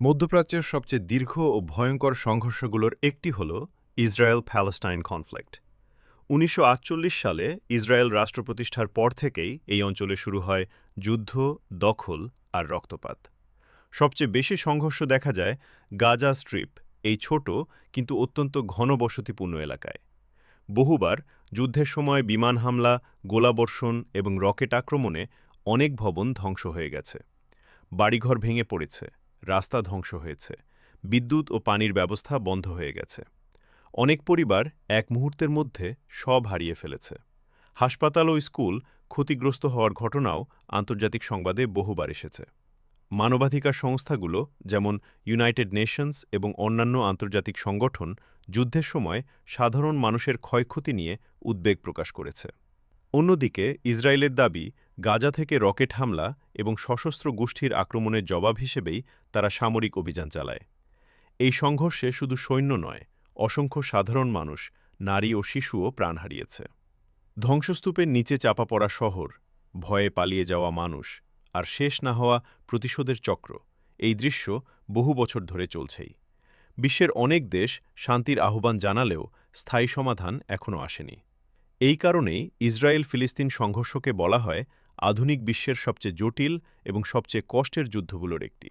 মধ্যপ্রাচ্যের সবচেয়ে দীর্ঘ ও ভয়ঙ্কর সংঘর্ষগুলোর একটি হল ইসরায়েল-প্যালেস্টাইন কনফ্লিক্ট। ১৯৪৮ সালে ইসরায়েল রাষ্ট্র প্রতিষ্ঠার পর থেকেই এই অঞ্চলে শুরু হয় যুদ্ধ, দখল আর রক্তপাত। সবচেয়ে বেশি সংঘর্ষ দেখা যায় গাজা স্ট্রিপ, এই ছোট কিন্তু অত্যন্ত ঘনবসতিপূর্ণ এলাকায়। বহুবার যুদ্ধের সময় বিমান হামলা, গোলাবর্ষণ এবং রকেট আক্রমণে অনেক ভবন ধ্বংস হয়ে গেছে। বাড়িঘর ভেঙে পড়েছে, রাস্তা ধ্বংস হয়েছে, বিদ্যুৎ ও পানির ব্যবস্থা বন্ধ হয়ে গেছে। অনেক পরিবার এক মুহূর্তের মধ্যে সব হারিয়ে ফেলেছে। হাসপাতাল ও স্কুল ক্ষতিগ্রস্ত হওয়ার ঘটনাও আন্তর্জাতিক সংবাদে বহুবার এসেছে। মানবাধিকার সংস্থাগুলো যেমন ইউনাইটেড নেশনস এবং অন্যান্য আন্তর্জাতিক সংগঠন যুদ্ধের সময় সাধারণ মানুষের ক্ষয়ক্ষতি নিয়ে উদ্বেগ প্রকাশ করেছে। অন্যদিকে ইসরায়েলের দাবি, গাজা থেকে রকেট হামলা এবং সশস্ত্র গোষ্ঠীর আক্রমণের জবাব হিসেবেই তারা সামরিক অভিযান চালায়। এই সংঘর্ষে শুধু সৈন্য নয়, অসংখ্য সাধারণ মানুষ, নারী ও শিশুও প্রাণ হারিয়েছে। ধ্বংসস্তূপের নিচে চাপা পড়া শহর, ভয়ে পালিয়ে যাওয়া মানুষ আর শেষ না হওয়া প্রতিশোধের চক্র, এই দৃশ্য বহু বছর ধরে চলছেই। বিশ্বের অনেক দেশ শান্তির আহ্বান জানালেও স্থায়ী সমাধান এখনও আসেনি। এই কারণেই ইসরায়েল-ফিলিস্তিন সংঘর্ষকে বলা হয় আধুনিক বিশ্বের সবচেয়ে জটিল এবং সবচেয়ে কষ্টের যুদ্ধগুলোর একটি।